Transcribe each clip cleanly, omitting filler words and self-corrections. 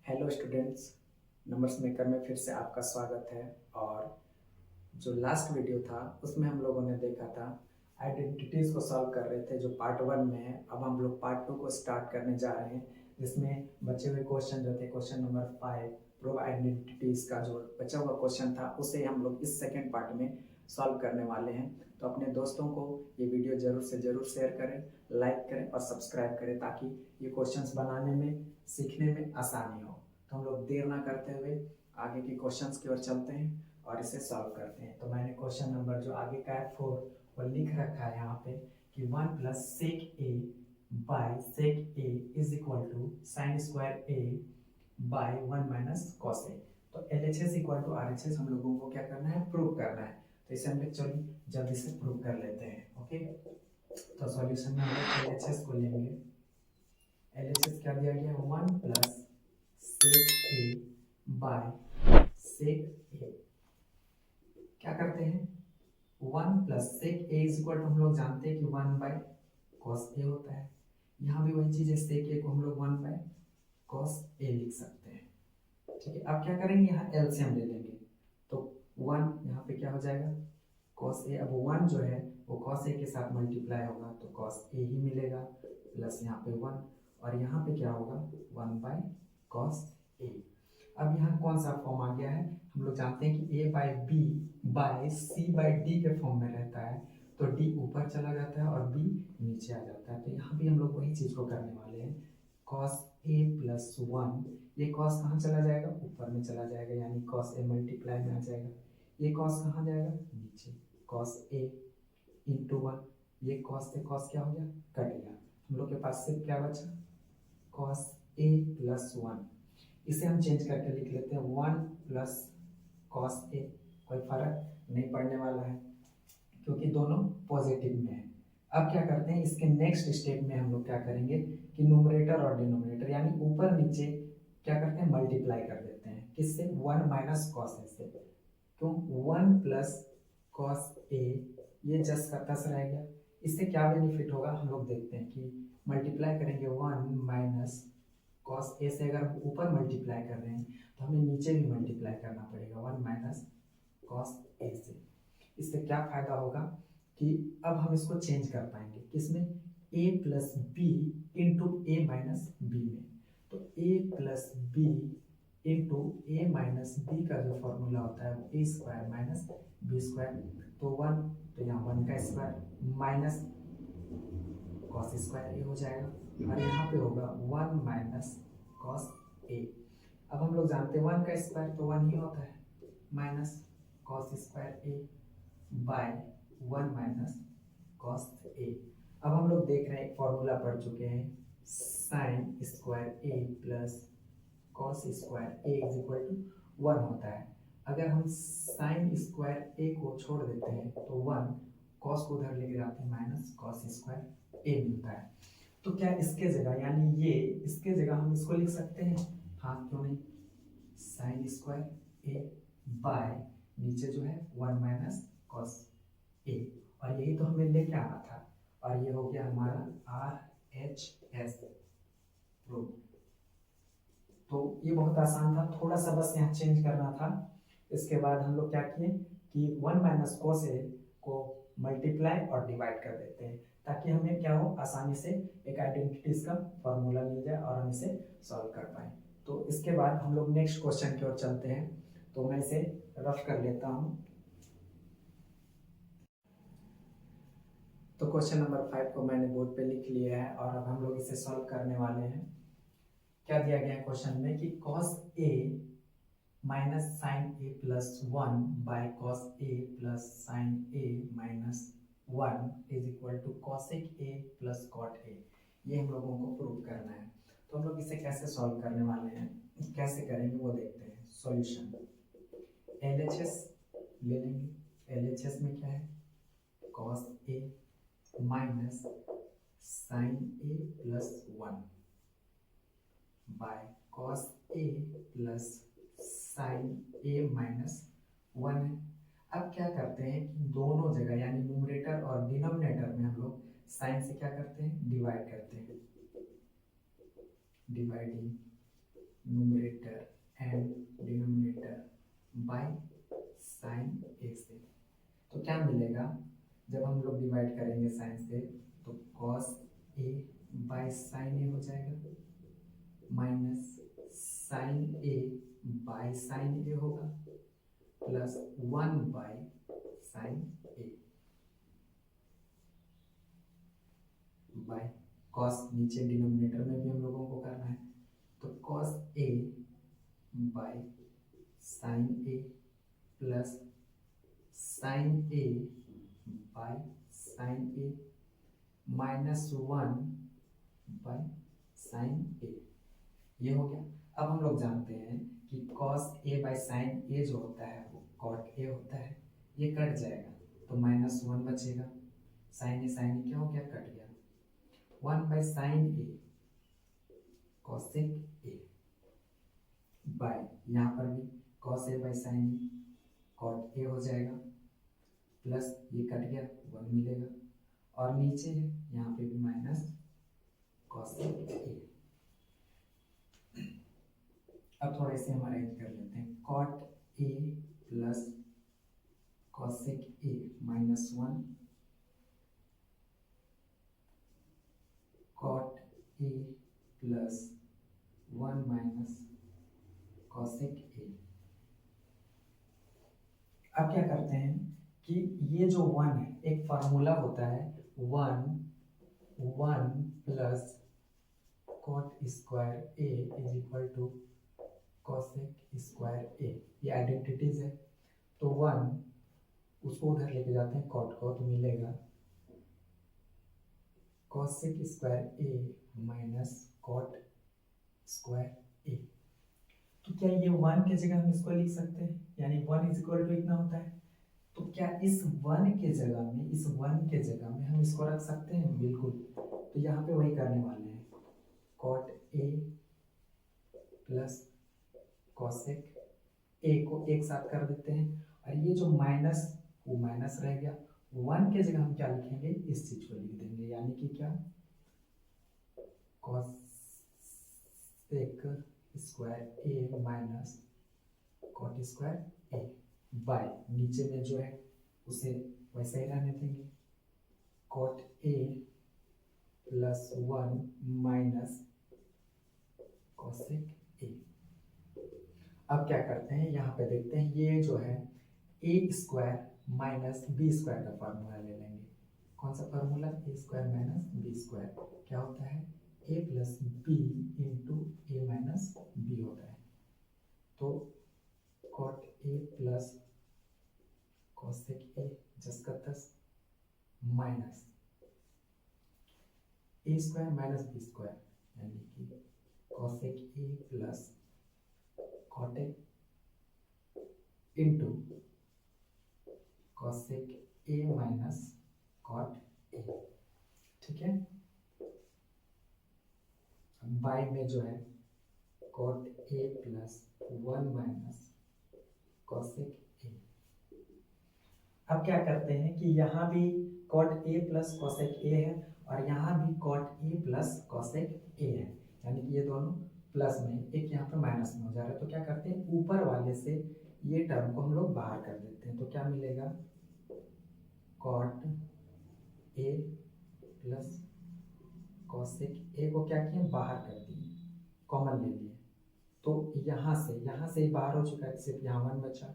Hello students, numbers maker में फिर से आपका स्वागत है। और जो लास्ट वीडियो था उसमें हम लोगों ने देखा था आइडेंटिटीज को सॉल्व कर रहे थे जो पार्ट 1 में है। अब हम लोग पार्ट 2 को स्टार्ट करने जा रहे हैं, जिसमें बचे हुए क्वेश्चन जो थे, क्वेश्चन नंबर 5 प्रूव आइडेंटिटीज का जो बचा हुआ क्वेश्चन था उसे हम लोग इस सेकेंड पार्ट में सॉल्व करने वाले हैं। तो अपने दोस्तों को ये वीडियो जरूर से जरूर शेयर करें, लाइक करें और सब्सक्राइब करें, ताकि ये क्वेश्चंस बनाने में, सीखने में आसानी हो। तो हम लोग देर ना करते हुए आगे के क्वेश्चंस की ओर चलते हैं और इसे सॉल्व करते हैं। तो मैंने क्वेश्चन नंबर जो आगे का है 4 वो लिख रखा है यहाँ पे कि 1 plus sec A by sec A is equal to sine square A by 1 minus cos A. तो L H S equal to R H S हम लोगों को क्या करना है, प्रूव करना है। तो इसे हम लोग चलिए जल्दी से प्रूव कर लेते हैं। ओके, तो सॉल्यूशन में हम लोग एल एच एस को लेंगे। एल एच एस क्या दिया गया है, 1 plus sec A by sec ए। क्या करते हैं, 1 plus sec A is equal to हम लोग जानते हैं कि 1 बाय कॉस ए होता है। यहाँ भी वही चीज है, सेक ए को हम लोग 1 बाय कॉस ए लिख सकते हैं। ठीक है, अब क्या करेंगे, यहाँ एलसीएम ले लेंगे। तो 1 यहाँ पे क्या हो जाएगा, कॉस ए। अब 1 जो है वो कॉस ए के साथ मल्टीप्लाई होगा तो कॉस ए ही मिलेगा, प्लस यहाँ पे 1 और यहाँ पे क्या होगा 1 बाय कॉस ए। अब यहाँ कौन सा फॉर्म आ गया है, हम लोग जानते हैं कि a by B by C by D के फॉर्म में रहता है। तो d ऊपर चला जाता है और b नीचे आ जाता है। तो यहाँ भी हम लोग वही चीज को करने वाले हैं, cos a प्लस 1, ये cos कहाँ चला जाएगा, ऊपर में चला जाएगा, यानी cos a मल्टीप्लाई में आ जाएगा। ये cos कहाँ जाएगा, नीचे, cos a इंटू 1, ये cos से cos क्या हो गया, कट गया। हम लोग के पास सिर्फ क्या बचा, cos a प्लस 1। इसे हम चेंज करके लिख लेते हैं 1 प्लस कॉस ए। कोई फर्क नहीं पड़ने वाला है क्योंकि दोनों पॉजिटिव में है। अब क्या करते हैं, इसके नेक्स्ट स्टेप में हम लोग क्या करेंगे कि न्यूमरेटर और डिनोमिनेटर यानी ऊपर नीचे क्या करते हैं, मल्टीप्लाई कर देते हैं। किससे, 1 माइनस कॉस ए से। क्यों, 1 प्लस कॉस ए, ये जस का तस रह गया। इससे क्या बेनिफिट होगा हम लोग देखते हैं कि मल्टीप्लाई करेंगे 1 माइनस cos a से, अगर हम ऊपर मल्टीप्लाई कर रहे हैं तो हमें नीचे भी मल्टीप्लाई करना पड़ेगा 1 माइनस cos a से। इससे क्या फायदा होगा कि अब हम इसको चेंज कर पाएंगे, किसमें, a plus B into A minus B में। तो a plus B into A minus B का जो फॉर्मूला होता है वो ए स्क्वायर माइनस बी स्क्वायर। तो 1, तो यहाँ 1 का square minus cos square A हो जाएगा और यहाँ पे होगा 1 माइनस कॉस ए। अब हम लोग जानते हैं 1 का स्क्वायर तो 1 ही होता है, minus cos square A by 1 minus cos ए। अब हम लोग देख रहे हैं, एक फॉर्मूला पढ़ चुके हैं, sine square A plus cos square A is equal to 1 होता है। अगर हम साइन स्क्वायर ए को छोड़ देते हैं तो 1, कॉस को उधर लेके जाते हैं, माइनस कॉस स्क्वायर ए मिलता है। तो क्या इसके जगह, यानी ये इसके जगह हम इसको लिख सकते हैं, हाँ क्यों नहीं, साइन स्क्वायर ए बाय नीचे जो है 1 माइनस कॉस ए, और यही तो हमें लेके आना था। और ये हो गया हमारा आर एच एस प्रूफ। तो ये बहुत आसान था, थोड़ा सा बस यहाँ चेंज करना था। इसके बाद हम लोग क्या किए कि 1 माइनस कॉस ए को मल्टीप्लाई और डिवाइड कर देते हैं, ताकि हमें क्या हो, आसानी से एक आइडेंटिटीज का फॉर्मूला मिल जाए और हम इसे सॉल्व कर पाए। तो इसके बाद हम लोग नेक्स्ट क्वेश्चन की ओर चलते हैं। तो मैं इसे रफ कर लेता हूँ। तो क्वेश्चन नंबर 5 को मैंने बोर्ड पे लिख लिया है और अब हम लोग इसे सॉल्व करने वाले हैं। क्या दिया गया है क्वेश्चन में कि cos a minus sine A plus 1 by cos a plus sine a minus 1 is equal to cosec a plus cot a। ये हम लोगों को प्रूव करना है। तो हम लोग इसे कैसे सॉल्व करने वाले हैं, कैसे करेंगे वो देखते हैं। सॉल्यूशन, LHS ले लेंगे। LHS में क्या है, cos a minus sine a plus 1 by cos a plus sine a minus 1 है। अब क्या करते हैं कि दोनों जगह यानी न्यूमरेटर और डिनोमिनेटर में हम लोग साइन से क्या करते हैं, डिवाइड करते हैं, dividing numerator and denominator by sine A से। तो क्या मिलेगा जब हम लोग डिवाइड करेंगे साइन से, तो cos A by sine A हो जाएगा, minus sine A by sine A होगा, plus 1 by sine A by cos, नीचे डिनोमिनेटर में भी हम लोगों को करना है, तो cos A by sine A plus sine A by sine A minus 1 by sine A. ये हो गया। अब हम लोग जानते हैं कि cos A by sine A जो होता है वो कॉट ए होता है, ये कट जाएगा तो माइनस 1 बचेगा, साइन ए क्या हो गया, कट गया, 1 by sine A cosec A by, यहाँ पर भी cos A by sine A cot A हो जाएगा, प्लस ये कट गया 1 मिलेगा, और नीचे है यहाँ पे भी माइनस कॉसेक ए। अब थोड़ा इसे हम अरेंज कर लेते हैं, cot A plus cosec A minus 1, cot A plus 1 minus cosec A. अब क्या करते हैं कि ये जो 1 है, एक फार्मूला होता है 1 plus cot square A is equal to cosec square A, ये आइडेंटिटीज है। तो 1 उसको उधर लेके जाते हैं कॉट को, तो मिलेगा cosec square A minus cot square a. तो क्या ये 1 की जगह हम इसको लिख सकते हैं, यानी 1 इज इक्वल टू इतना होता है, तो क्या इस 1 के जगह में हम इसको रख सकते हैं? बिल्कुल। तो यहाँ पे वही करने वाले हैं, cot A plus cosec A को एक साथ कर देते हैं, और ये जो माइनस वो माइनस रह गया, 1 के जगह हम क्या लिखेंगे, इस चीज को लिख देंगे, यानी कि क्या, cosec square A minus cot square A by, नीचे में जो है उसे वैसे ही रहने देंगे, cot A plus 1 minus cosec A. अब क्या करते हैं, यहाँ पे देखते हैं, ये जो है A square minus B square का फार्मूला ले लेंगे। कौन सा formula, A square minus B square क्या होता है, A plus B into A minus B होता है। तो cot A plus cosec A जिसका 10 minus A square minus B square, यानी कि cosec A plus cot A into cosec A minus cot A, ठीक है। बाय में जो है cot A plus 1 minus cosec A. अब क्या करते हैं कि यहाँ भी cot A plus cosec A है, और यहाँ भी cot A plus cosec A है, यानी कि ये दोनों प्लस में, एक यहाँ पे माइनस में हो जा रहा है। तो क्या करते हैं, ऊपर वाले से ये टर्म को हम लोग बाहर कर देते हैं, तो क्या मिलेगा, cot A plus cosec A को क्या किए, बाहर कर दिए, कॉमन ले लिए, तो यहाँ से ही बाहर हो चुका है, सिर्फ यहाँ 1 बचा,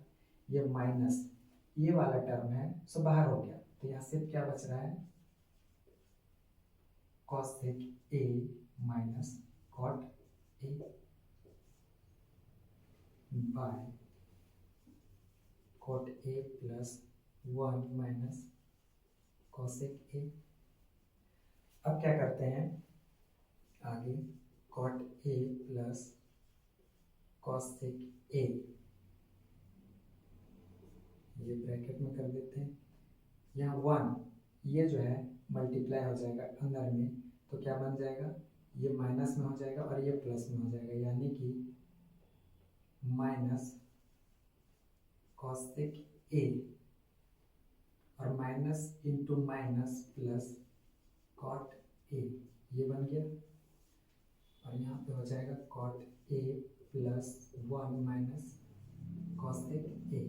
ये माइनस ये वाला टर्म है सो बाहर हो गया, तो यहाँ सिर्फ क्या बच रहा है, cosec A minus cot A by cot A plus 1 minus cosec A. अब क्या करते हैं आगे, cot A plus cosec A, ये ब्रैकेट में कर देते हैं, यहाँ 1 ये जो है मल्टीप्लाई हो जाएगा अंदर में, तो क्या बन जाएगा, ये माइनस में हो जाएगा और ये प्लस में हो जाएगा, यानी कि माइनस कॉसेक ए, और minus into minus plus cot A, ये बन गया, और यहाँ पे हो जाएगा cot A plus 1 minus cosec A.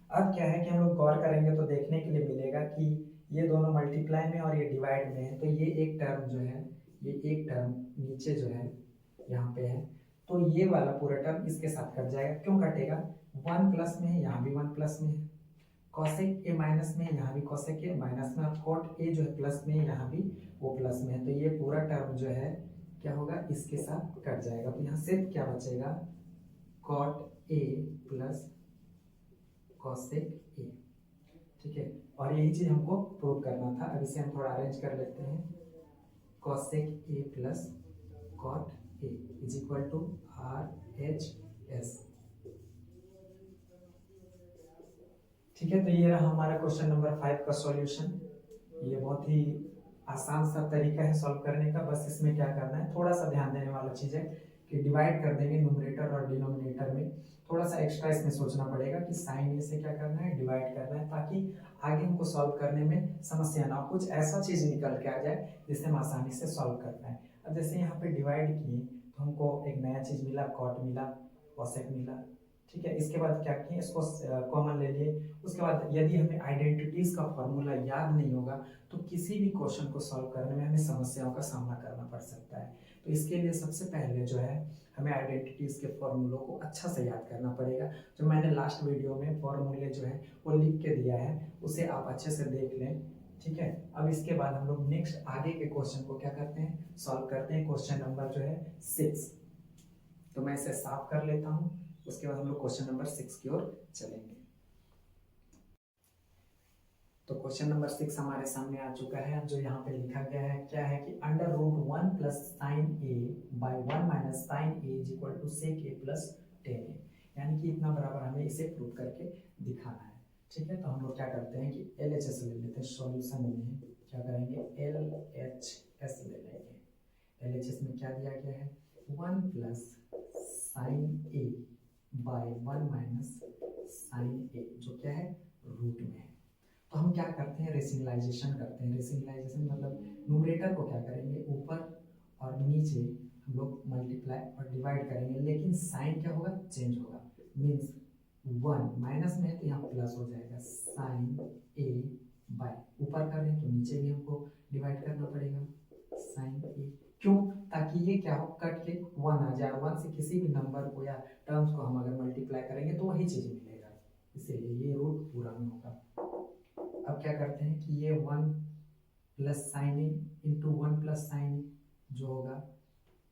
अब क्या है कि हम लोग गौर करेंगे तो देखने के लिए मिलेगा कि ये दोनों मल्टीप्लाई में और ये डिवाइड में है, तो ये एक टर्म जो है, ये एक टर्म नीचे जो है यहाँ पे है, तो ये वाला पूरा टर्म इसके साथ कट जाएगा। क्यों कटेगा? 1 प्लस में है, यहाँ भी 1 प्लस में है, कॉसेक ए माइनस में है, यहाँ भी कॉसेक ए माइनस में, और कॉट ए जो है प्लस में है, यहाँ भी वो प्लस में है, तो ये पूरा टर्म जो है क्या होगा, इसके साथ कट जाएगा। तो यहाँ सिर्फ क्या बचेगा, cot A plus cosec A. ठीक है, और यही चीज हमको प्रूव करना था। अब इसे हम थोड़ा अरेंज कर लेते हैं। Cosec A plus cot A is equal to R H S. ठीक है, तो ये रहा हमारा क्वेश्चन नंबर 5 का सॉल्यूशन। ये बहुत ही आसान सा तरीका है सॉल्व करने का। बस इसमें क्या करना है, थोड़ा सा ध्यान देने वाला चीज है कि डिवाइड कर देंगे न्यूमरेटर और डिनोमिनेटर में। थोड़ा सा एक्स्ट्रा इसमें सोचना पड़ेगा कि साइन ए से क्या करना है, डिवाइड करना है, ताकि आगे हमको सॉल्व करने में समस्या ना हो, कुछ ऐसा चीज निकल के आ जाए जिससे हम आसानी से सॉल्व कर पाए। अब जैसे यहाँ पे डिवाइड किए तो हमको एक नया चीज मिला, कॉट मिला, कॉसेक मिला। ठीक है, इसके बाद क्या किए, इसको कॉमन ले लिए। उसके बाद यदि हमें आइडेंटिटीज का फॉर्मूला याद नहीं होगा तो किसी भी क्वेश्चन को सॉल्व करने में हमें समस्याओं का सामना करना पड़ सकता है। तो इसके लिए सबसे पहले जो है हमें आइडेंटिटीज के फॉर्मूलों को अच्छा से याद करना पड़ेगा। जो मैंने लास्ट वीडियो में फॉर्मूले जो है वो लिख के दिया है, उसे आप अच्छे से देख लें। ठीक है, अब इसके बाद हम लोग नेक्स्ट आगे के क्वेश्चन को क्या करते हैं, सॉल्व करते हैं। क्वेश्चन नंबर जो है 6, तो मैं इसे साफ कर लेता हूँ। उसके बाद हम लोग क्वेश्चन नंबर 6 की ओर चलेंगे। तो क्वेश्चन नंबर 6 हमारे सामने आ चुका है। जो यहाँ पे लिखा गया है क्या है कि under root 1 plus sine A by 1 minus sine A is equal to sec A plus 10a, यानी कि इतना बराबर हमें इसे प्रूव करके दिखाना है। ठीक है, तो हम लोग क्या करते हैं कि LHS ले लेते हैं। सॉल्यूशन में क्या करेंगे, LHS ले लेंगे। LHS में क्या दिया गया है, 1 plus sine A by 1 minus sine A, जो क्या है रूट में है। तो हम क्या करते हैं, रेशनलाइजेशन करते हैं। रेशनलाइजेशन मतलब न्यूमरेटर को क्या करेंगे, ऊपर और नीचे हम लोग मल्टीप्लाई और डिवाइड करेंगे, लेकिन साइन क्या होगा, चेंज होगा। मीन्स 1 माइनस में है तो यहाँ प्लस हो जाएगा, साइन ए बाय, ऊपर कर रहे हैं तो नीचे भी हमको डिवाइड करना पड़ेगा, साइन ए। क्यों? ताकि ये क्या हो, कट के 1 आ जाए। 1 से किसी भी नंबर को या टर्म्स को हम अगर मल्टीप्लाई करेंगे तो वही चीज मिलेगा, इसीलिए ये रूट पूरा में होगा। अब क्या करते हैं कि ये 1 plus sine A into 1 plus sine A जो होगा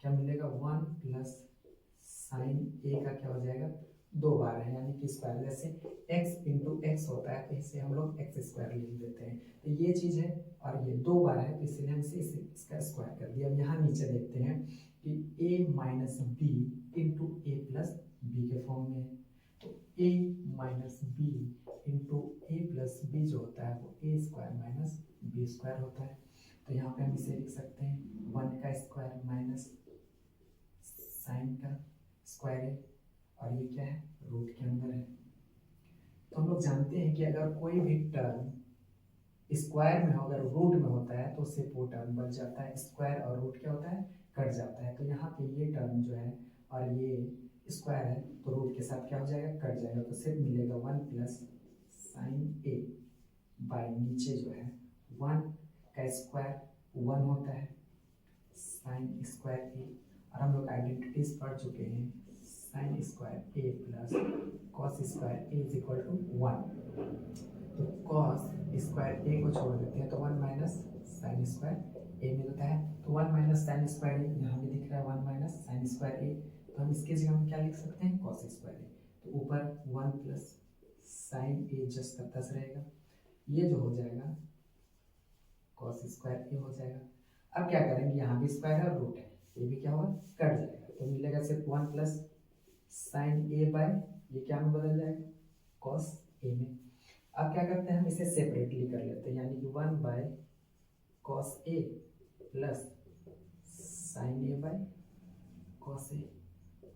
क्या मिलेगा, 1 प्लस साइन ए का क्या हो जाएगा, 2 बार है यानी कि स्क्वायर। जैसे x इंटू एक्स होता है तो इसे हम लोग एक्स स्क्वायर लिख देते हैं। तो ये चीज़ है और ये 2 बार है तो इसलिए हम इसे इसका स्क्वायर कर दिया। अब यहाँ नीचे देखते हैं कि a minus b into a plus b के फॉर्म में है। तो a minus b into a plus b जो होता है वो ए स्क्वायर माइनस बी स्क्वायर होता है। तो यहाँ पे हम इसे लिख सकते हैं 1 का स्क्वायर माइनस साइन का स्क्वायर है, और ये क्या है, रूट के अंदर है। तो हम लोग जानते हैं कि अगर कोई भी टर्म स्क्वायर में हो, अगर रूट में होता है तो उससे वो टर्म बच जाता है। स्क्वायर और रूट क्या होता है, कट जाता है। तो यहाँ पे ये टर्म जो है और ये स्क्वायर है तो रूट के साथ क्या हो जाएगा, कट जाएगा। तो सिर्फ मिलेगा 1 प्लस साइन ए बाय नीचे जो है 1 का स्क्वायर 1 होता है, साइन स्क्वायर ए। और हम लोग आइडेंटिटीज पढ़ चुके हैं, sine square A plus cos square A is equal to 1। तो कॉस स्क्वायर ए को छोड़ देते हैं तो 1 माइनस साइन स्क्वायर ए मिलता है। तो 1 माइनस साइन स्क्वायर ए यहाँ भी दिख रहा है, 1 माइनस साइन स्क्वायर ए। तो हम इसके जगह हम क्या लिख सकते हैं, कॉस स्क्वायर ए। तो ऊपर 1 प्लस साइन ए जस्ट का 10 रहेगा, ये जो हो जाएगा कॉस स्क्वायर ए हो जाएगा। अब क्या करेंगे, यहाँ भी स्क्वायर है और रूट है, ये भी क्या होगा, कट जाएगा। तो मिलेगा सिर्फ 1 प्लस साइन ए बाय, ये क्या में बदल जाएगा, कॉस ए में। अब क्या करते हैं, हम इसे सेपरेटली कर लेते हैं, यानी कि 1 by cos A plus sine A by cos A.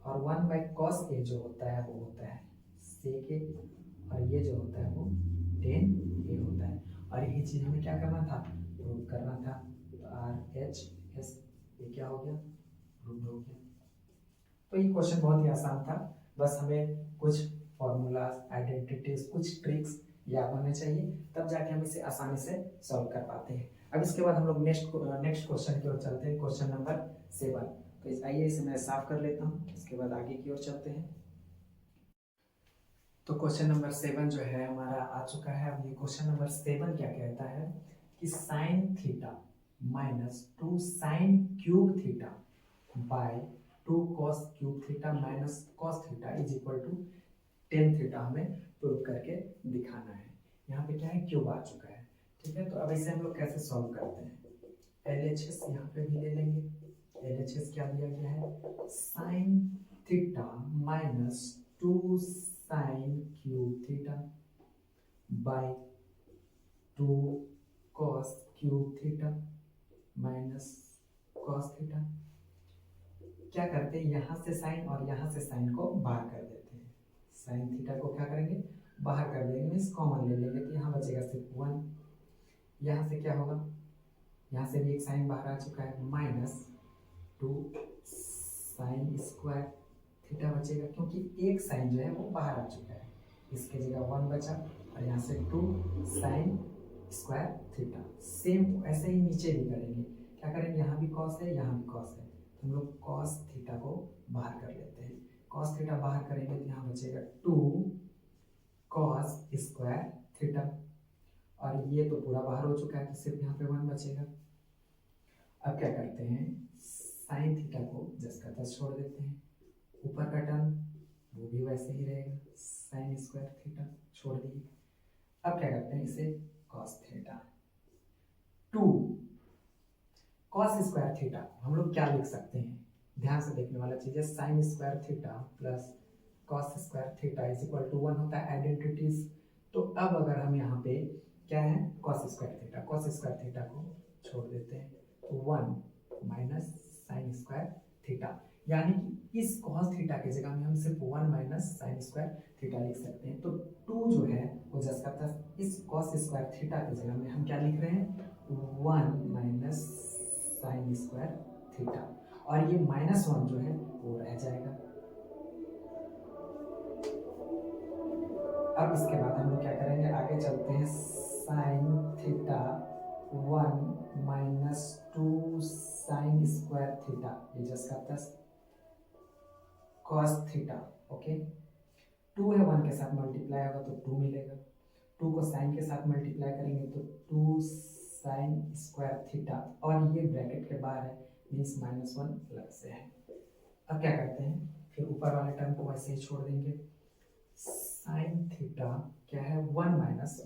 और 1 बाय कॉस ए जो होता है वो होता है सेक ए, और ये जो होता है वो टेन ए होता है। और यही चीज हमें क्या करना था, प्रूव करना था। तो आर एच एस ये क्या हो गया, प्रूव हो गया। तो ये क्वेश्चन बहुत ही आसान था, बस हमें कुछ फॉर्मूलाज, आइडेंटिटीज, कुछ ट्रिक्स याद होने चाहिए, तब जाके हम इसे आसानी से सॉल्व कर पाते हैं। अब इसके बाद हम लोग नेक्स्ट क्वेश्चन की ओर चलते हैं, क्वेश्चन नंबर 7। तो आइए इसे मैं साफ कर लेता हूँ, इसके बाद आगे की ओर चलते हैं। तो क्वेश्चन नंबर 7 जो है हमारा आ चुका है। अब ये क्वेश्चन नंबर 7 क्या कहता है कि sine theta minus 2 sine cube theta by 2 cos cube theta minus cos theta is equal to tan theta हमें प्रूव करके दिखाना है। यहाँ पे क्या है, क्यूब आ चुका है। ठीक है, तो अब इसे हम लोग कैसे सॉल्व करते हैं। LHS यहाँ पे भी ले लेंगे। LHS क्या दिया गया है, sign theta minus 2 sine cube theta by 2 cos cube theta minus cos theta. क्या करते हैं, यहाँ से साइन और यहाँ से साइन को बाहर कर देते हैं। साइन थीटा को क्या करेंगे, बाहर कर देंगे, मीन्स कॉमन ले लेंगे, तो यहाँ बचेगा सिर्फ 1। यहाँ से क्या होगा, यहाँ से भी एक साइन बाहर आ चुका है, माइनस 2 साइन स्क्वायर थीटा बचेगा, क्योंकि एक साइन जो है वो बाहर आ चुका है, इसके जगह 1 बचा, और यहाँ से 2 साइन स्क्वायर थीटा। सेम ऐसे ही नीचे भी करेंगे, क्या करेंगे, यहाँ भी कॉस है, यहाँ भी कॉस है, तो हम लोग कॉस थीटा को बाहर कर लेते हैं। कॉस थीटा बाहर करेंगे तो यहाँ बचेगा 2 कॉस स्क्वायर थीटा, और ये तो पूरा बाहर हो चुका है, तो सिर्फ यहाँ पे 1 बचेगा। अब क्या करते हैं, साइन थीटा को जस्ट का तस्ट छोड़ देते हैं, ऊपर का टर्म वो भी वैसे ही रहेगा, साइन स्क्वायर थीटा छोड़ दिए। अब क्या करते हैं, इसे cos theta 2 cos square theta हम लोग क्या लिख सकते हैं, ध्यान से देखने वाला चीज है, sine square theta plus cos square theta is equal to 1 होता है आइडेंटिटीज। तो अब अगर हम यहाँ पे क्या है, कॉस स्क्वायर थीटा को छोड़ देते हैं, तो 1 माइनस साइन स्क्वायर थीटा, यानी कि इस कॉस थीटा की जगह में हम सिर्फ 1 माइनस साइन स्क्वायर थीटा लिख सकते हैं। तो 2 जो है वो जस्ट का तस्ट इस कॉस स्क्वायर थीटा की जगह में हम क्या लिख रहे हैं, 1 माइनस साइन स्क्वायर थीटा, और ये -1 जो है वो रह जाएगा। अब इसके बाद हम लोग क्या करेंगे, आगे चलते हैं, sine theta 1 minus 2 sign square theta, ये जस्ट का तस्ट कॉस थीटा। ओके, 2 है 1 के साथ मल्टीप्लाई होगा तो 2 मिलेगा, 2 को साइन के साथ मल्टीप्लाई करेंगे तो 2 साइन स्क्वायर थीटा, और ये ब्रैकेट के बाहर है, मीन्स -1 अलग से है। अब क्या करते हैं, फिर ऊपर वाले टर्म को वैसे ही छोड़ देंगे, साइन थीटा क्या है, 1 minus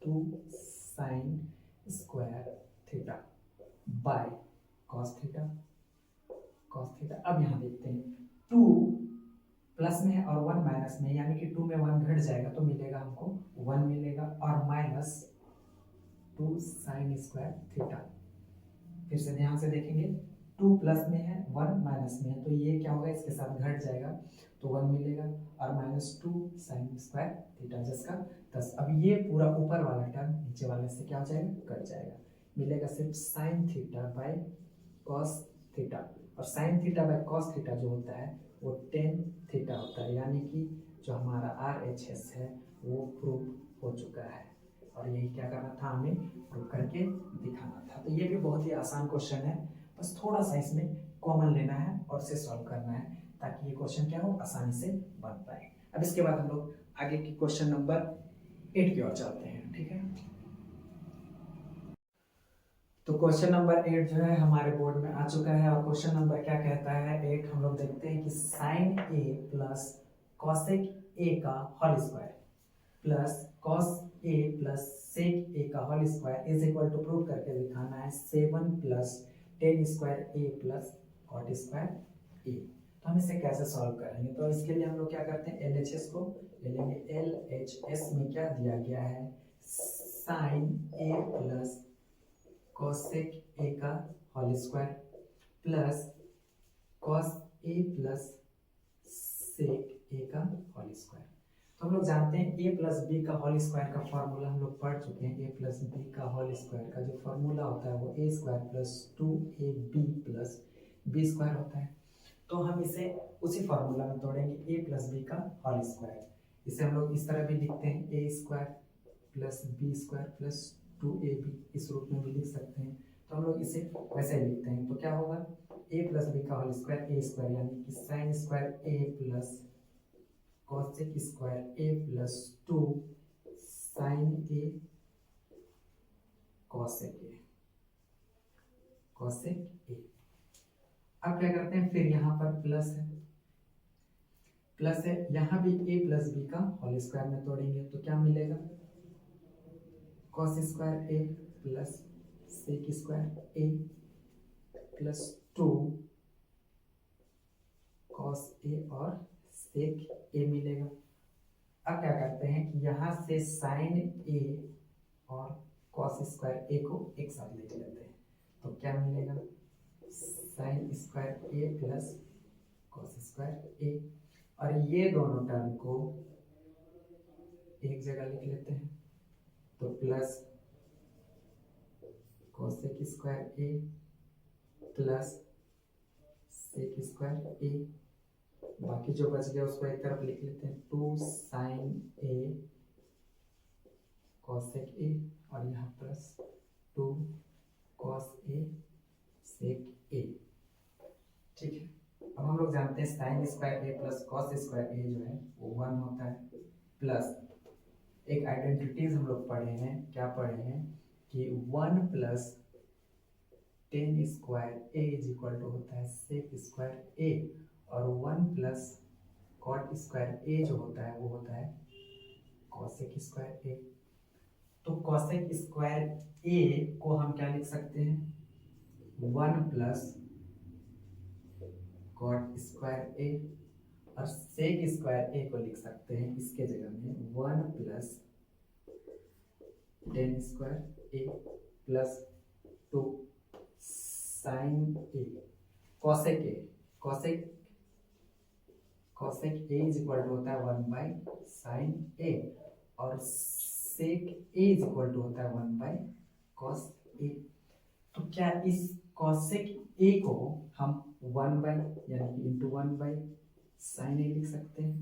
2 sign square theta by cos theta. अब यहाँ देखते हैं, 2 प्लस में है और 1 माइनस में, यानी कि 2 में 1 घट जाएगा तो मिलेगा हमको 1 मिलेगा, और माइनस 2 साइन स्क्वायर थीटा। फिर से ध्यान से देखेंगे, 2 प्लस में है 1 माइनस में है, तो ये क्या होगा, इसके साथ घट जाएगा तो 1 मिलेगा, और -2 साइन स्क्वायर थीटा जिसका 10। अब ये पूरा ऊपर वाला टर्म नीचे वाले से क्या हो जाएगा, कट जाएगा, मिलेगा सिर्फ sine theta by cos theta, और sine theta by cos theta जो होता है वो टेन थीटा होता है, यानी कि जो हमारा RHS है वो प्रूव हो चुका है, और यही क्या करना था, हमें प्रूव करके दिखाना था। तो ये भी बहुत ही आसान क्वेश्चन है, बस थोड़ा सा इसमें कॉमन लेना है और इसे सॉल्व करना है, ताकि ये क्वेश्चन क्या हो, आसानी से बन पाए। अब इसके बाद हम लोग आगे की क्वेश्चन नंबर 8 की ओर चलते हैं। ठीक है, तो क्वेश्चन नंबर 8 जो है हमारे बोर्ड में आ चुका है, और क्वेश्चन नंबर क्या कहता है, 8 हम लोग देखते हैं कि sine A plus cosec a का whole square plus cos A plus sec a का whole square is equal to, prove करके दिखाना है 7 plus tan square A plus cot square a. तो हम इसे कैसे सॉल्व करेंगे, तो इसके लिए हम लोग क्या करते हैं, LHS को ले लेंगे। LHS में क्या दिया गया है, sine A plus cosec a का whole square plus cos A plus sec a का होल स्क्वायर। तो हम लोग जानते हैं a प्लस बी का होल स्क्वायर का फॉर्मूला हम लोग पढ़ चुके हैं। a प्लस बी का होल स्क्वायर का जो फॉर्मूला होता है वो a square plus 2ab plus B square होता है। तो हम इसे उसी फॉर्मूला में तोड़ेंगे, a प्लस बी का होल स्क्वायर। इसे हम लोग इस तरह भी लिखते हैं, a square plus B square plus 2ab, इस रूप में भी लिख सकते हैं। तो हम लोग इसे वैसे ही लिखते हैं, तो क्या होगा, a प्लस बी का होल स्क्वायर a स्क्वायर, यानी कि sine square a plus cosec square a plus 2 sine a cosec a, cosec a। अब क्या करते हैं, फिर यहाँ पर प्लस है, यहाँ भी a प्लस बी का होल स्क्वायर में तोड़ेंगे तो क्या मिलेगा, cos square a plus sec square a plus 2 cos a और सेक a मिलेगा। अब क्या करते हैं कि यहाँ से साइन a और कॉस स्क्वायर a को एक साथ लिख लेते हैं, तो क्या मिलेगा, sine square a plus cos square a, और ये दोनों टर्म को एक जगह लिख लेते हैं, तो plus cosec square a plus sec square a, बाकी जो बच गया उसको एक तरफ लिख लेते हैं, 2 साइन a कोसेक a, और यहाँ plus 2 cos a sec a। ठीक है, अब हम लोग जानते हैं sine square a plus cos square a जो है वो 1 होता है, प्लस एक आइडेंटिटीज हम लोग पढ़े हैं, क्या पढ़े हैं कि 1 plus tan square a is equal to होता है सेक स्क्वायर a, और 1 प्लस कॉट स्क्वायर a जो होता है वो होता है कॉसेक स्क्वायर a। तो कॉसेक स्क्वायर a को हम क्या लिख सकते हैं, 1 प्लस कॉट स्क्वायर a, और सेक स्क्वायर a को लिख सकते हैं इसके जगह में 1 plus tan square a plus 2 sine a cosec a, cosec a is equal to होता है 1 बाई साइन a, और sec a is equal to होता है 1 बाई कॉस a। तो क्या इस कॉसेक a को हम 1 बाई यानी कि इंटू 1 बाई साइन a लिख सकते हैं,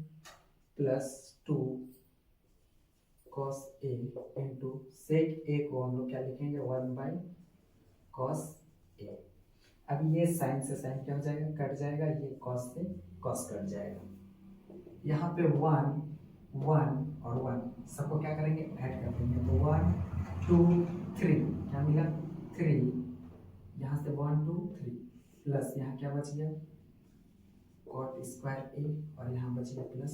plus 2 cos a into sec a को हम लोग क्या लिखेंगे, 1 बाई कॉस a। अब ये साइन से साइन क्या हो जाएगा, कट जाएगा, ये कॉस से कॉस कट जाएगा। यहाँ पे 1 1 और 1 सबको क्या करेंगे, ऐड कर देंगे, तो 1 2 3 क्या मिला 3, यहाँ से 1 2 3 प्लस यहाँ क्या बच गया कॉट स्क्वायर a, और यहाँ बच गया प्लस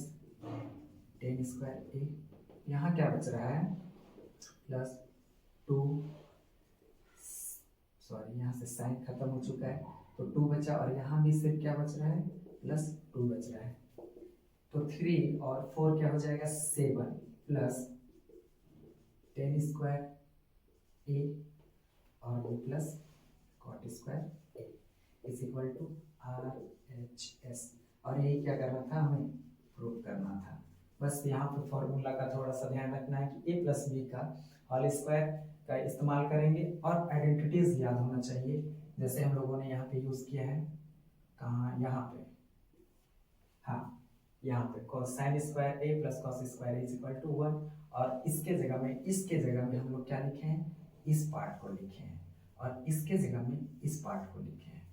टेन स्क्वायर a। यहाँ क्या बच रहा है, प्लस 2, सॉरी यहाँ से साइन खत्म हो चुका है तो 2 बचा, और यहाँ भी सिर्फ क्या बच रहा है, प्लस 2 बच रहा है, तो 3 और 4 क्या हो जाएगा 7 प्लस टेन स्क्वायर a और वो plus cot square a is equal to RHS। और यही क्या करना था, हमें प्रूव करना था। बस यहाँ पे फॉर्मूला का थोड़ा सा ध्यान रखना है कि a प्लस बी का होल स्क्वायर का इस्तेमाल करेंगे, और आइडेंटिटीज याद होना चाहिए, जैसे हम लोगों ने यहाँ पे यूज किया है, कहाँ, यहाँ पे, हाँ यहाँ पे cosine square a plus cos square is equal to 1, और इसके जगह में हम लोग क्या लिखे हैं, इस पार्ट को लिखे हैं, और इसके जगह में इस पार्ट को लिखे हैं।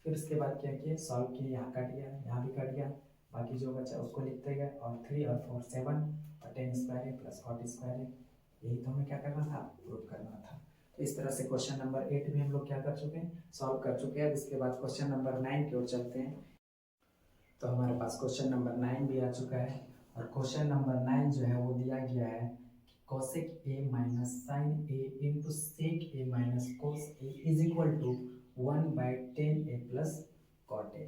फिर उसके बाद क्या किया, सॉल्व किए, यहाँ कट गया, यहाँ भी कट गया, बाकी जो बचा उसको लिखते गए, और 3 और 4 7 और टेन स्क्वायर है प्लस कॉट स्क्वायर है, यही तो हमें क्या करना था, प्रूव करना था। तो इस तरह से क्वेश्चन नंबर 8 भी हम लोग क्या कर चुके हैं, सॉल्व कर चुके हैं। इसके बाद क्वेश्चन नंबर 9 की ओर चलते हैं। तो हमारे पास क्वेश्चन नंबर 9 भी आ चुका है, और क्वेश्चन नंबर 9 जो है वो दिया गया है cosec a minus sine a into sec a minus cos a is equal to 1 by 10a plus cot a।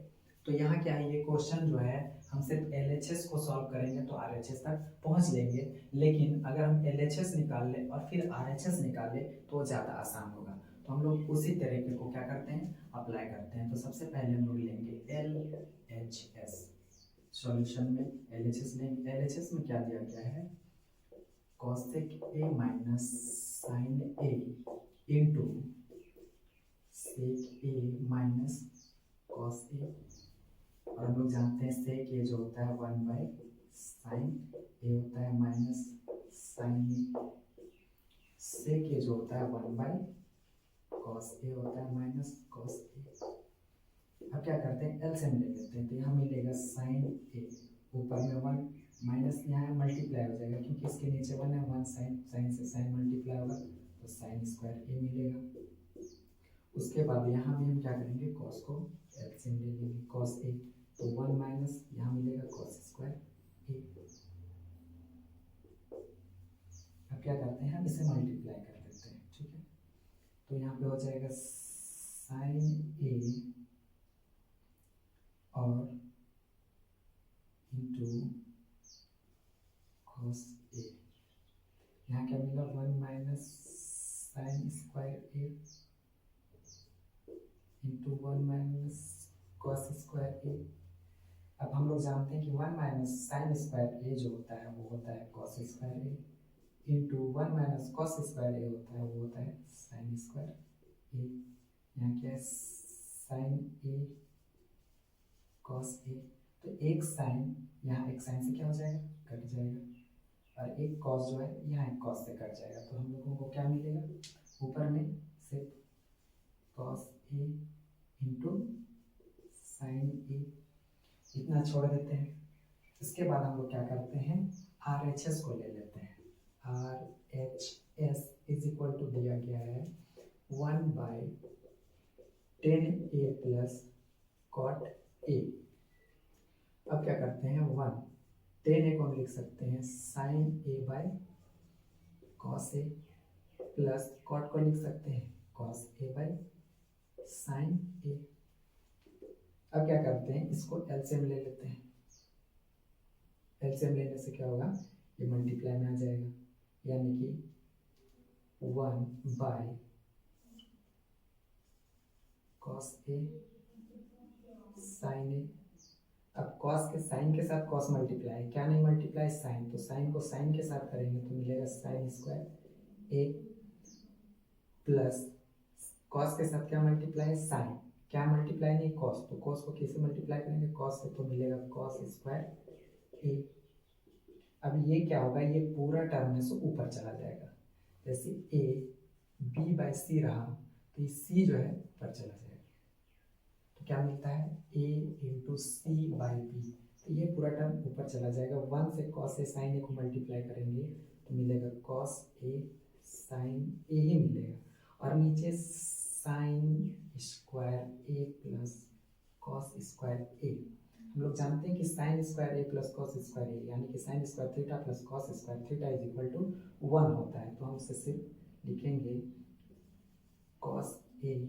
तो यहाँ क्या है, ये क्वेश्चन जो है हम सिर्फ LHS को सॉल्व करेंगे तो RHS तक पहुँच लेंगे, लेकिन अगर हम LHS निकाल लें और फिर RHS निकाल लें तो ज़्यादा आसान होगा। तो हम लोग उसी तरीके को क्या करते हैं, अप्लाई करते हैं। तो सबसे पहले हम लोग लेंगे LHS, सॉल्यूशन में LHS लेंगे। LHS में क्या दिया गया है, cosec a minus sine a into sec a minus cos a और हम लोग जानते हैं सेक ए जो होता है 1/sin ए होता है माइनस साइन ए। सेक ए जो होता है 1/cos ए होता है माइनस cos ए। अब क्या करते हैं एलसीएम ले लेते हैं, तो यहाँ मिलेगा साइन ए, ऊपर में 1 माइनस यहाँ मल्टीप्लाई हो जाएगा क्योंकि इसके नीचे 1 है, 1 साइन से साइन मल्टीप्लाई होगा तो साइन स्क्वायर ए मिलेगा। उसके बाद यहाँ भी हम क्या करेंगे कॉस को एलसीएम ले लेंगे, कॉस ए तो 1 माइनस यहाँ मिलेगा कॉस स्क्वायर ए। अब क्या करते हैं हम इसे मल्टीप्लाई कर देते हैं, ठीक है। तो यहाँ पे हो जाएगा साइन ए और इंटू कॉस ए। यहाँ क्या मिला 1 माइनस साइन स्क्वायर ए इंटू 1 माइनस कॉस स्क्वायर ए। अब हम लोग जानते हैं कि 1 माइनस साइन स्क्वायर ए जो होता है वो होता है cos square A into 1 minus cos square A होता है वो होता है साइन स्क्वायर ए। यहाँ क्या है साइन ए कॉस ए, तो एक साइन यहाँ एक साइन से क्या हो जाएगा कट जाएगा और एक कॉस जो है यहाँ एक कॉस से कट जाएगा, तो हम लोगों को क्या मिलेगा ऊपर में सिर्फ कॉस ए इंटू साइन ए, इतना छोड़ देते हैं। इसके बाद हम लोग क्या करते हैं आर एच एस को ले लेते हैं। R H S is equal to दिया गया है 1/10a प्लस कॉट ए। अब क्या करते हैं 10a को हम लिख सकते हैं sine A by cos A plus cot को लिख सकते हैं cos A by sine a. अब क्या करते हैं इसको एलसीएम ले लेते हैं। एलसीएम लेने से क्या होगा ये मल्टीप्लाई में आ जाएगा, यानी कि 1/cos ए साइन ए। अब cos के साइन के साथ cos मल्टीप्लाई, क्या नहीं मल्टीप्लाई साइन, तो साइन को साइन के साथ करेंगे तो मिलेगा साइन स्क्वायर ए प्लस cos के साथ क्या मल्टीप्लाई साइन, क्या मल्टीप्लाई नहीं cos, तो cos को किससे मल्टीप्लाई करेंगे cos से, तो मिलेगा cos स्क्वायर ए। अब ये क्या होगा ये पूरा टर्म में से ऊपर चला जाएगा, जैसे a b बाई सी रहा तो ये c जो है ऊपर चला जाएगा, तो क्या मिलता है a into c by b, तो ये पूरा टर्म ऊपर चला जाएगा। 1 से cos ए साइन ए को मल्टीप्लाई करेंगे तो मिलेगा cos ए साइन ए ही मिलेगा, और नीचे sine square A plus cos square a. हम लोग जानते हैं कि sine square A plus cos square a यानी कि sine square theta plus cos square theta is equal to 1 होता है, तो हम उसे सिर्फ लिखेंगे cos a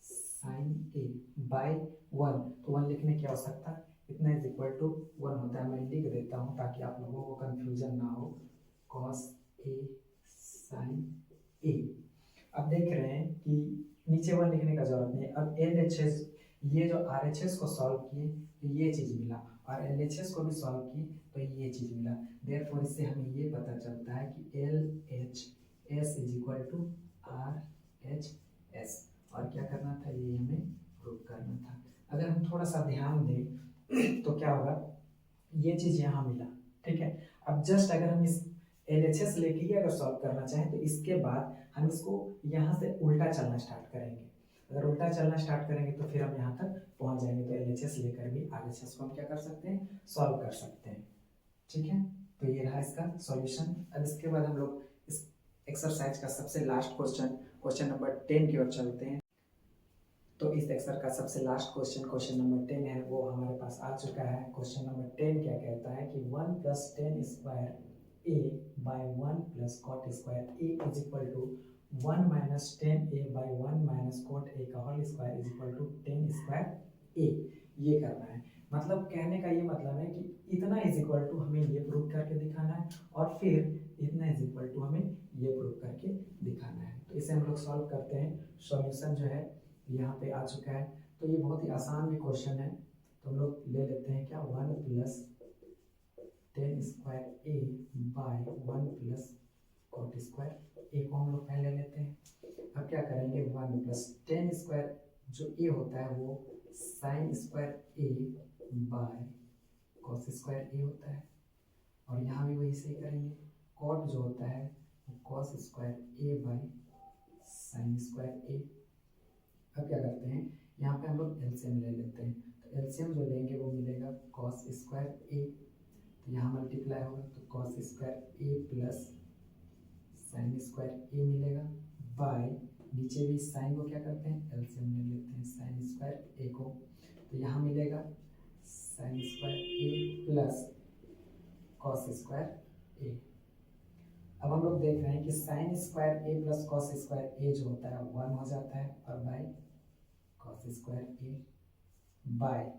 sine A by 1, तो 1 लिखने की आवश्यकता इतना इज इक्वल टू 1 होता है। मैं लिख देता हूँ ताकि आप लोगों को कंफ्यूजन ना हो, कॉस ए साइन ए। अब देख रहे हैं कि नीचे 1 लिखने का जरूरत नहीं है। अब LHS ये जो RHS को सॉल्व किए तो ये चीज़ मिला, और LHS को भी सॉल्व किए तो ये चीज़ मिला। देयरफॉर इससे हमें ये पता चलता है कि LHS is equal to RHS, और क्या करना था ये हमें प्रूव करना था। अगर हम थोड़ा सा ध्यान दें तो क्या होगा ये चीज़ यहाँ मिला, ठीक है। अब जस्ट अगर हम इस LHS लेके ही अगर सॉल्व करना चाहें तो इसके बाद हम इसको यहाँ से उल्टा चलना स्टार्ट करेंगे। अगर उल्टा चलना स्टार्ट करेंगे तो फिर हम यहाँ तक पहुँच जाएंगे, तो LHS लेकर भी RHS को हम क्या कर सकते हैं सॉल्व कर सकते हैं, ठीक है। तो ये रहा इसका सॉल्यूशन। अब इसके बाद हम लोग इस एक्सरसाइज का सबसे लास्ट क्वेश्चन नंबर 10 की ओर चलते हैं। तो इस एक्सरसाइज का सबसे लास्ट क्वेश्चन नंबर 10 है, वो हमारे पास आ चुका है। क्वेश्चन नंबर 10 क्या कहता है कि 1 + 10 square a by 1 plus cot square a is equal to 1 minus 10a by 1 minus cot a का whole square is equal to 10 square a। ये करना है, मतलब कहने का ये मतलब है कि इतना इज इक्वल टू हमें ये प्रूव करके दिखाना है, और फिर इतना इज इक्वल टू हमें ये प्रूव करके दिखाना है। तो इसे हम लोग सॉल्व करते हैं। सॉल्यूशन जो है यहाँ पे आ चुका है, तो ये बहुत ही आसान भी क्वेश्चन है, तो हम लोग ले लेते हैं क्या 1 + 10 square A by 1 + cot square ए को हम लोग पहले लेते हैं। अब क्या करेंगे 1 + 10 स्क्वायर जो ए होता है वो sine square A by cos square A होता है, और यहाँ भी वही सही करेंगे। कॉट जो होता है वो cos square A by sine square ए। अब क्या करते हैं, यहाँ पे हम लोग एलसीएम ले लेते हैं, तो एलसीएम जो लेंगे वो मिलेगा कॉस स्क्वायर ए, तो यहाँ मल्टीप्लाई होगा तो कॉस स्क्वायर ए प्लस साइन स्क्वायर ए मिलेगा, बाय नीचे भी साइन को क्या करते हैं एलसीएम ले लेते हैं साइन स्क्वायर ए को, तो यहाँ मिलेगा साइन स्क्वायर ए प्लस कॉस स्क्वायर ए। अब हम लोग देख रहे हैं कि sine square A plus cos square a जो होता है 1 हो जाता है, और by cos square A by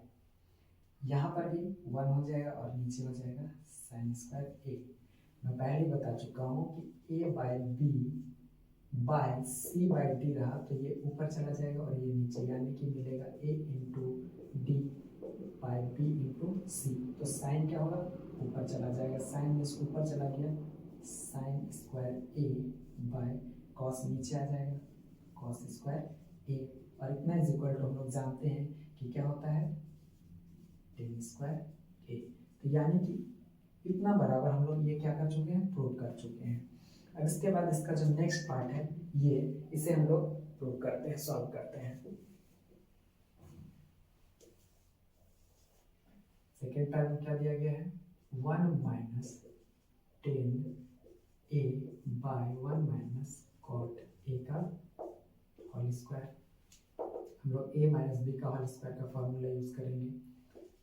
यहाँ पर भी 1 हो जाएगा और नीचे हो जाएगा साइन स्क्वायर ए। मैं पहले ही बता चुका हूँ कि ए by B by C by D रहा तो ये ऊपर चला जाएगा और ये नीचे, यानी कि मिलेगा A into D by B into C. तो साइन क्या होगा, ऊपर चला जाएगा, साइन में ऊपर चला गया, sign square A by cos नीचे आ जाएगा कॉस स्क्वायर ए, और इतना इज इक्वल टू हम लोग जानते हैं कि क्या होता है टेन स्क्वायर ए। तो यानी कि इतना बराबर हम लोग ये क्या कर चुके हैं, प्रूव कर चुके हैं। अब इसके बाद इसका जो नेक्स्ट पार्ट है ये, इसे हम लोग प्रूव करते हैं, सॉल्व करते हैं। सेकेंड टर्म क्या दिया गया है, 1 minus tan A by 1 minus cot A का होल स्क्वायर। हम लोग ए माइनस बी का होल स्क्वायर का फॉर्मूला यूज करेंगे,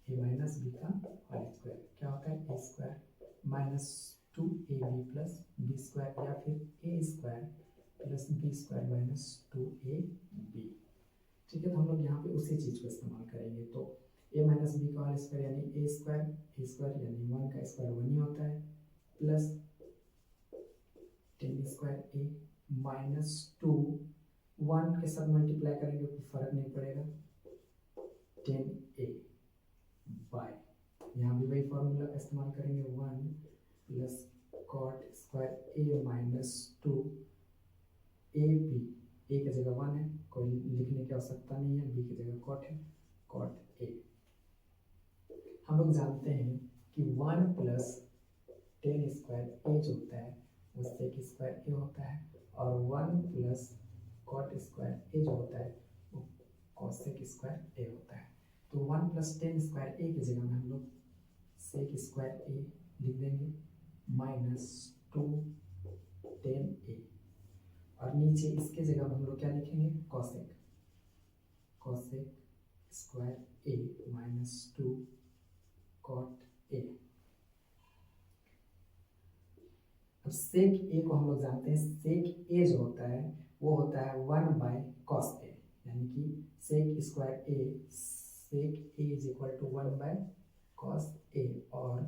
ए माइनस बी का होल स्क्वायर क्या होता है A square minus 2ab plus B square, या फिर A square plus B square minus 2ab। ठीक है, तो हम लोग यहाँ पे उसी चीज़ को इस्तेमाल करेंगे। तो ए माइनस बी का होल स्क्वायर यानी ए स्क्वायर यानी 1 का स्क्वायर 1 ही होता है, प्लस टेन स्क्वायर ए माइनस 2 1 के साथ मल्टीप्लाई करेंगे तो फर्क नहीं पड़ेगा, 10a बाय यहाँ भी वही फॉर्मूला का इस्तेमाल करेंगे, 1 plus cot square A minus 2 A B, A की जगह 1 है, कोई लिखने की आवश्यकता नहीं है, बी की जगह कॉट है, कॉट ए। हम लोग जानते हैं कि 1 प्लस टेन स्क्वायर ए जो होता है वो सेक स्क्वायर ए होता है, और 1 प्लस कॉट स्क्वायर ए जो होता है वो कॉसेक स्क्वायर ए होता है। तो 1 प्लस टेन स्क्वायर ए की जगह में हम लोग सेक स्क्वायर ए लिख देंगे माइनस 2 टेन ए, और नीचे इसके जगह में हम लोग क्या लिखेंगे cosec square A minus 2 cot a. अब सेक ए को हम लोग जानते हैं, सेक ए जो होता है वो होता है 1 बाय कॉस ए, यानी कि sec square A sec A is equal to 1 by cos A, और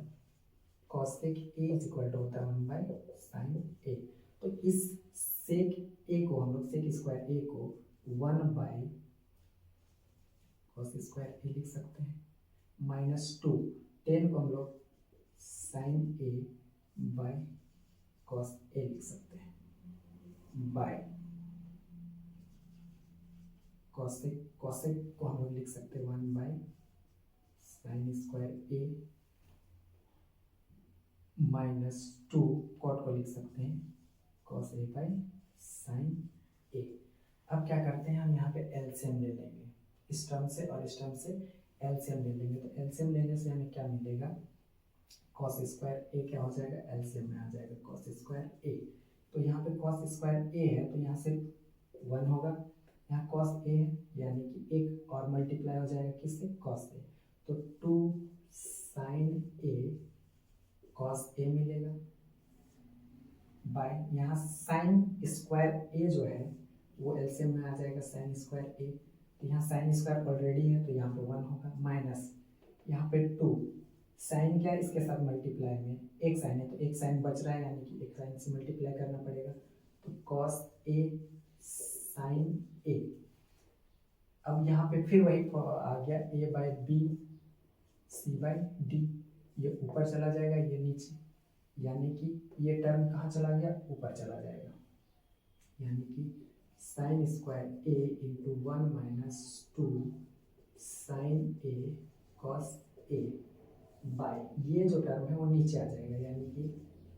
cosec A is equal to होता है 1 बाय साइन ए। तो इस सेक ए को हम लोग सेक स्क्वायर ए को 1 बाय कॉस स्क्वायर ए लिख सकते हैं, माइनस 2 10 को हम लोग साइन ए बाय कॉस ए लिख सकते हैं, बाय कॉसेक को हम लोग लिख सकते हैं 1 by sine square A minus 2 cot को लिख सकते हैं cos A by sine a. अब क्या करते हैं, हम यहाँ पे एलसीएम ले लेंगे, इस टर्म से और इस टर्म से एलसीएम ले लेंगे। तो एलसीएम लेने से हमें क्या मिलेगा, कॉस स्क्वायर ए क्या हो जाएगा एलसीएम में आ जाएगा कॉस स्क्वायर ए। तो यहाँ पे कॉस स्क्वायर ए है तो यहाँ से 1 होगा, यहाँ कॉस ए है यानी कि एक और मल्टीप्लाई हो जाएगा किससे कॉस ए, तो 2 साइन ए कॉस ए मिलेगा, बाय यहाँ साइन स्क्वायर ए जो है वो एलसीएम में आ जाएगा साइन स्क्वायर ए, तो यहाँ साइन स्क्वायर ऑलरेडी है तो यहाँ पे 1 होगा, माइनस यहाँ पे 2 साइन क्या है इसके साथ मल्टीप्लाई में एक साइन है तो एक साइन बच रहा है यानी कि एक साइन से मल्टीप्लाई करना पड़ेगा, तो कॉस ए साइन ए। अब यहाँ पे फिर वही आ गया A by B C by D, ये ऊपर चला जाएगा ये नीचे, यानी कि ये टर्म कहाँ चला गया ऊपर चला जाएगा, यानी कि sine square A into 1 minus 2 sign A cos A bye, ये जो टर्म है वो नीचे आ जाएगा, यानी कि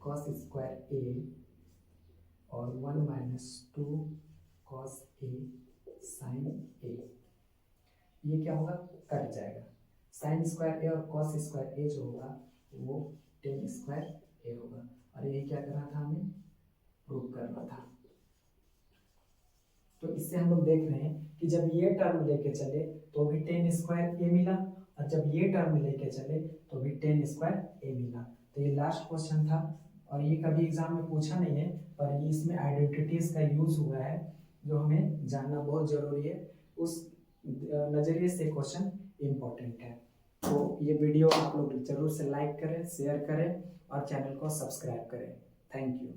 कॉस स्क्वायर ए और 1 minus 2 cos a sine A, ये क्या होगा, कट जाएगा। साइन स्क्वायर ए और कॉस स्क्वायर ए जो होगा वो टेन स्क्वायर ए होगा। और ये क्या करना था, हमें प्रूव करना था। तो इससे हम लोग देख रहे हैं कि जब ये टर्म लेके चले तो भी टेन स्क्वायर ए मिला, और जब ये टर्म लेके चले तो भी टेन स्क्वायर ए मिला। तो ये लास्ट क्वेश्चन था, और ये कभी एग्जाम में पूछा नहीं है, पर ये इसमें आइडेंटिटीज का यूज हुआ है जो हमें जानना बहुत जरूरी है। उस नज़रिए से क्वेश्चन इम्पोर्टेंट है। तो ये वीडियो आप लोग जरूर से लाइक करें, शेयर करें और चैनल को सब्सक्राइब करें। Thank you.